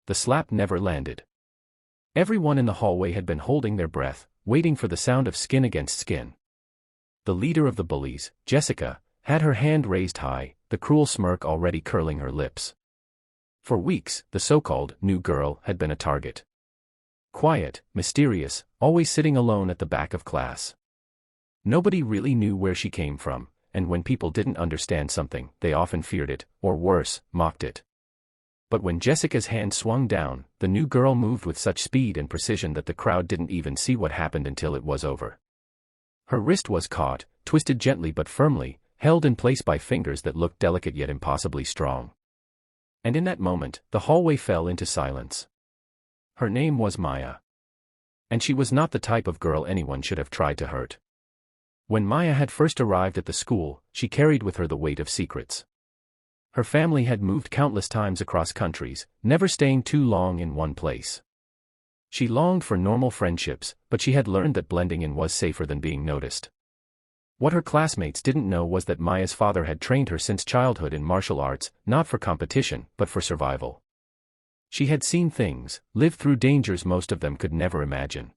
The slap never landed. Everyone in the hallway had been holding their breath, waiting for the sound of skin against skin. The leader of the bullies, Jessica, had her hand raised high, the cruel smirk already curling her lips. For weeks, the so-called new girl had been a target. Quiet, mysterious, always sitting alone at the back of class. Nobody really knew where she came from, and when people didn't understand something, they often feared it, or worse, mocked it. But when Jessica's hand swung down, the new girl moved with such speed and precision that the crowd didn't even see what happened until it was over. Her wrist was caught, twisted gently but firmly, held in place by fingers that looked delicate yet impossibly strong. And in that moment, the hallway fell into silence. Her name was Maya. And she was not the type of girl anyone should have tried to hurt. When Maya had first arrived at the school, she carried with her the weight of secrets. Her family had moved countless times across countries, never staying too long in one place. She longed for normal friendships, but she had learned that blending in was safer than being noticed. What her classmates didn't know was that Maya's father had trained her since childhood in martial arts, not for competition, but for survival. She had seen things, lived through dangers most of them could never imagine.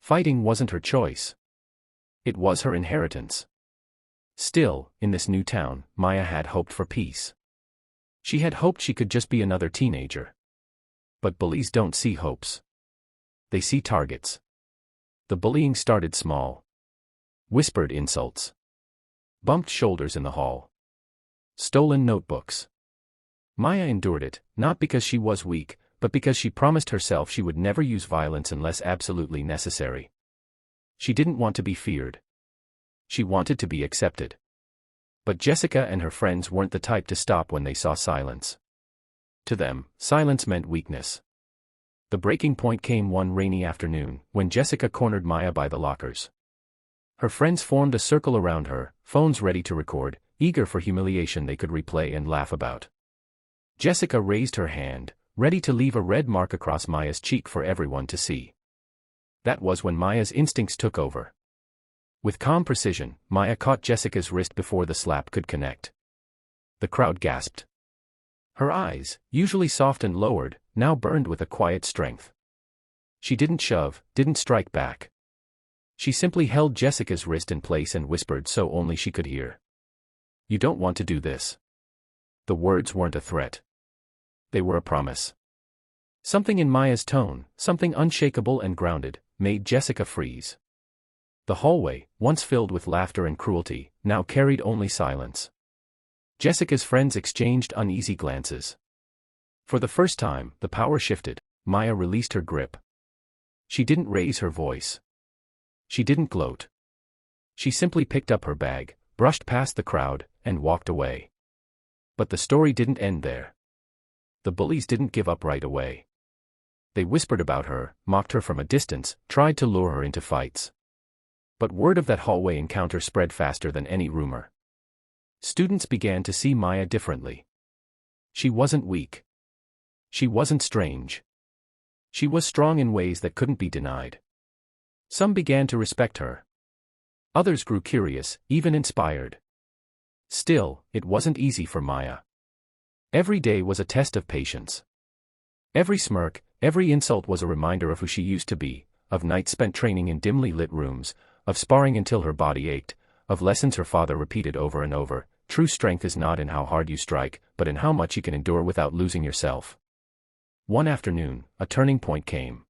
Fighting wasn't her choice. It was her inheritance. Still, in this new town, Maya had hoped for peace. She had hoped she could just be another teenager. But bullies don't see hopes. They see targets. The bullying started small. Whispered insults. Bumped shoulders in the hall. Stolen notebooks. Maya endured it, not because she was weak, but because she promised herself she would never use violence unless absolutely necessary. She didn't want to be feared. She wanted to be accepted. But Jessica and her friends weren't the type to stop when they saw silence. To them, silence meant weakness. The breaking point came one rainy afternoon, when Jessica cornered Maya by the lockers. Her friends formed a circle around her, phones ready to record, eager for humiliation they could replay and laugh about. Jessica raised her hand, ready to leave a red mark across Maya's cheek for everyone to see. That was when Maya's instincts took over. With calm precision, Maya caught Jessica's wrist before the slap could connect. The crowd gasped. Her eyes, usually soft and lowered, now burned with a quiet strength. She didn't shove, didn't strike back. She simply held Jessica's wrist in place and whispered so only she could hear. "You don't want to do this." The words weren't a threat. They were a promise. Something in Maya's tone, something unshakable and grounded, made Jessica freeze. The hallway, once filled with laughter and cruelty, now carried only silence. Jessica's friends exchanged uneasy glances. For the first time, the power shifted. Maya released her grip. She didn't raise her voice. She didn't gloat. She simply picked up her bag, brushed past the crowd, and walked away. But the story didn't end there. The bullies didn't give up right away. They whispered about her, mocked her from a distance, tried to lure her into fights. But word of that hallway encounter spread faster than any rumor. Students began to see Maya differently. She wasn't weak. She wasn't strange. She was strong in ways that couldn't be denied. Some began to respect her. Others grew curious, even inspired. Still, it wasn't easy for Maya. Every day was a test of patience. Every smirk, every insult was a reminder of who she used to be, of nights spent training in dimly lit rooms, of sparring until her body ached, of lessons her father repeated over and over. True strength is not in how hard you strike, but in how much you can endure without losing yourself. One afternoon, a turning point came.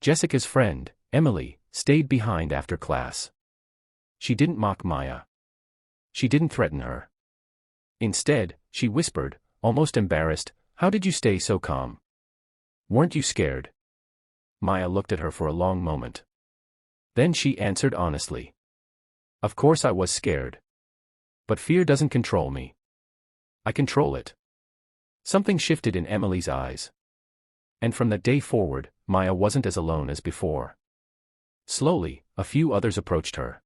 Jessica's friend, Emily, stayed behind after class. She didn't mock Maya. She didn't threaten her. Instead, she whispered, almost embarrassed, "How did you stay so calm? Weren't you scared?" Maya looked at her for a long moment. Then she answered honestly. "Of course I was scared. But fear doesn't control me. I control it." Something shifted in Emily's eyes. And from that day forward, Maya wasn't as alone as before. Slowly, a few others approached her.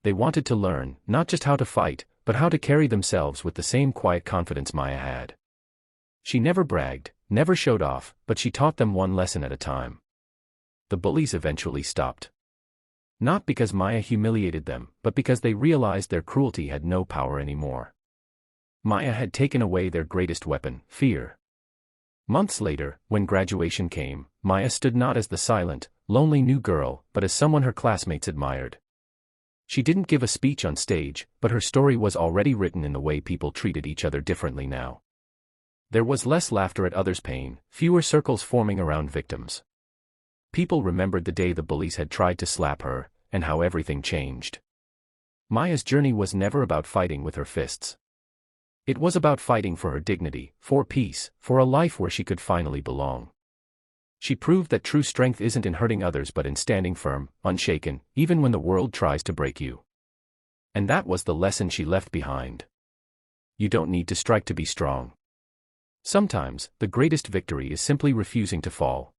They wanted to learn, not just how to fight, but how to carry themselves with the same quiet confidence Maya had. She never bragged, never showed off, but she taught them one lesson at a time. The bullies eventually stopped. Not because Maya humiliated them, but because they realized their cruelty had no power anymore. Maya had taken away their greatest weapon, fear. Months later, when graduation came, Maya stood not as the silent, lonely new girl, but as someone her classmates admired. She didn't give a speech on stage, but her story was already written in the way people treated each other differently now. There was less laughter at others' pain, fewer circles forming around victims. People remembered the day the bullies had tried to slap her, and how everything changed. Maya's journey was never about fighting with her fists. It was about fighting for her dignity, for peace, for a life where she could finally belong. She proved that true strength isn't in hurting others but in standing firm, unshaken, even when the world tries to break you. And that was the lesson she left behind. You don't need to strike to be strong. Sometimes, the greatest victory is simply refusing to fall.